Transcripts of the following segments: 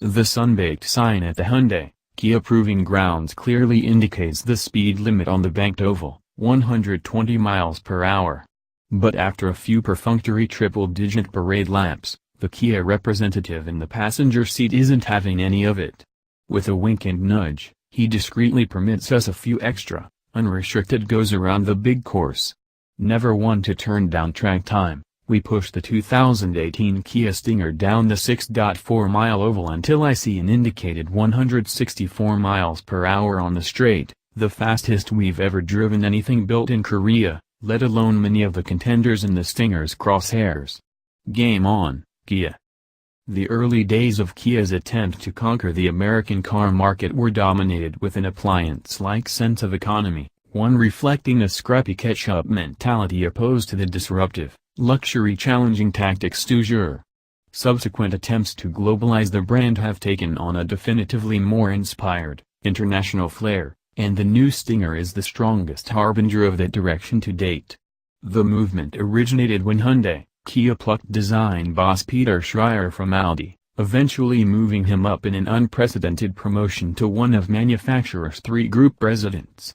The sunbaked sign at the Hyundai, Kia Proving Grounds clearly indicates the speed limit on the banked oval, 120 miles per hour. But after a few perfunctory triple-digit parade laps, the Kia representative in the passenger seat isn't having any of it. With a wink and nudge, he discreetly permits us a few extra, unrestricted goes around the big course. Never one to turn down track time, we push the 2018 Kia Stinger down the 6.4-mile oval until I see an indicated 164 miles per hour on the straight, the fastest we've ever driven anything built in Korea, let alone many of the contenders in the Stinger's crosshairs. Game on, Kia. The early days of Kia's attempt to conquer the American car market were dominated with an appliance-like sense of economy, one reflecting a scrappy catch-up mentality opposed to the disruptive, luxury-challenging tactics du jour. Subsequent attempts to globalize the brand have taken on a definitively more inspired, international flair, and the new Stinger is the strongest harbinger of that direction to date. The movement originated when Hyundai, Kia plucked design boss Peter Schreier from Audi, eventually moving him up in an unprecedented promotion to one of manufacturer's 3 group presidents.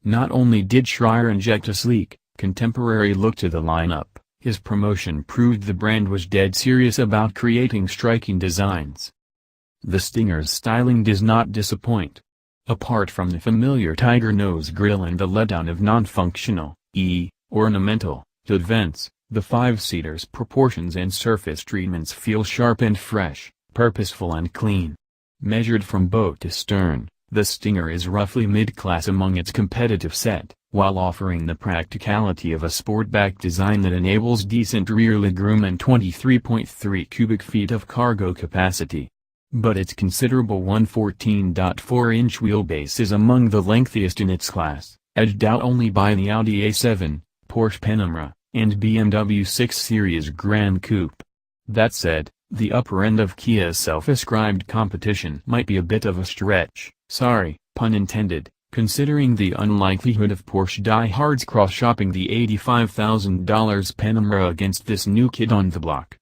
Not only did Schreier inject a sleek, contemporary look to the lineup, his promotion proved the brand was dead serious about creating striking designs. The Stinger's styling does not disappoint. Apart from the familiar tiger nose grille and the letdown of non-functional, ornamental, hood vents, the 5-seater's proportions and surface treatments feel sharp and fresh, purposeful and clean. Measured from bow to stern, the Stinger is roughly mid-class among its competitive set, while offering the practicality of a sportback design that enables decent rear legroom and 23.3 cubic feet of cargo capacity. But its considerable 114.4-inch wheelbase is among the lengthiest in its class, edged out only by the Audi A7, Porsche Panamera, and BMW 6 Series Gran Coupe. That said, the upper end of Kia's self-ascribed competition might be a bit of a stretch, sorry, pun intended, considering the unlikelihood of Porsche diehards cross-shopping the $85,000 Panamera against this new kid on the block.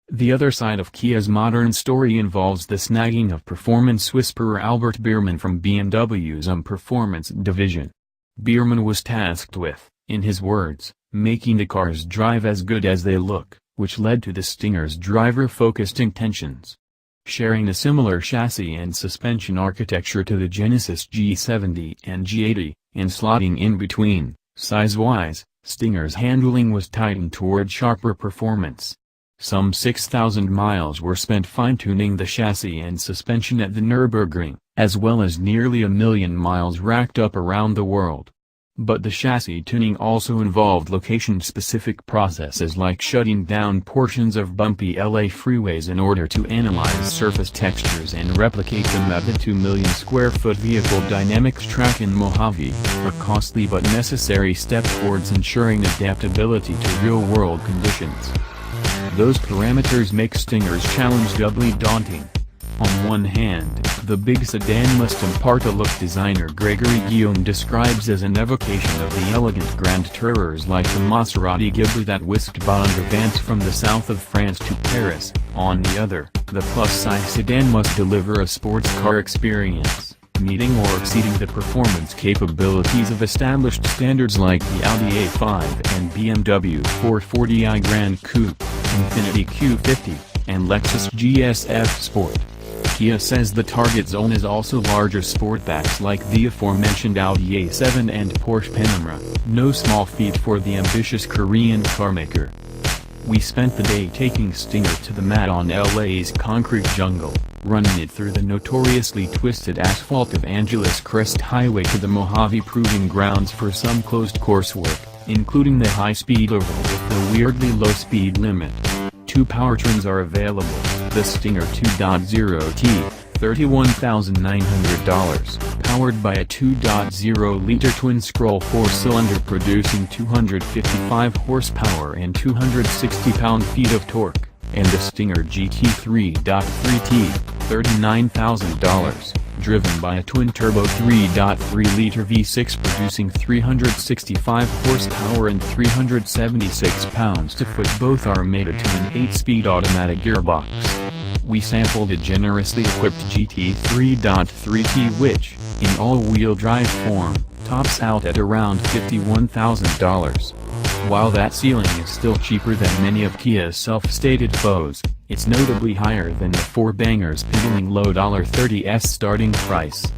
The other side of Kia's modern story involves the snagging of performance whisperer Albert Biermann from BMW's Performance division. Biermann was tasked with, in his words, making the cars drive as good as they look, which led to the Stinger's driver-focused intentions. Sharing a similar chassis and suspension architecture to the Genesis G70 and G80, and slotting in between, size-wise, Stinger's handling was tightened toward sharper performance. Some 6,000 miles were spent fine-tuning the chassis and suspension at the Nürburgring, as well as nearly 1,000,000 miles racked up around the world. But the chassis tuning also involved location-specific processes like shutting down portions of bumpy LA freeways in order to analyze surface textures and replicate them at the 2 million square foot vehicle dynamics track in Mojave, a costly but necessary step towards ensuring adaptability to real-world conditions. Those parameters make Stinger's challenge doubly daunting. On one hand, the big sedan must impart a look designer Gregory Guillaume describes as an evocation of the elegant grand tourers like the Maserati Ghibli that whisked Bond Vance from the south of France to Paris. On the other, the plus-size sedan must deliver a sports car experience, meeting or exceeding the performance capabilities of established standards like the Audi A5 and BMW 440i Gran Coupe, Infiniti Q50, and Lexus GSF Sport. Kia says the target zone is also larger sportbacks like the aforementioned Audi A7 and Porsche Panamera, no small feat for the ambitious Korean carmaker. We spent the day taking Stinger to the mat on LA's concrete jungle, running it through the notoriously twisted asphalt of Angeles Crest Highway to the Mojave Proving Grounds for some closed coursework, including the high-speed oval with the weirdly low speed limit. 2 powertrains are available, the Stinger 2.0T, $31,900, powered by a 2.0-liter twin-scroll 4-cylinder producing 255 horsepower and 260 pound-feet of torque, and the Stinger GT 3.3T, $39,000, driven by a twin-turbo 3.3-liter V6 producing 365 horsepower and 376 pounds-to-foot. Both are mated to an 8-speed automatic gearbox. We sampled a generously equipped GT 3.3T which, in all-wheel drive form, tops out at around $51,000. While that ceiling is still cheaper than many of Kia's self-stated foes, it's notably higher than the four bangers piddling low $30s starting price.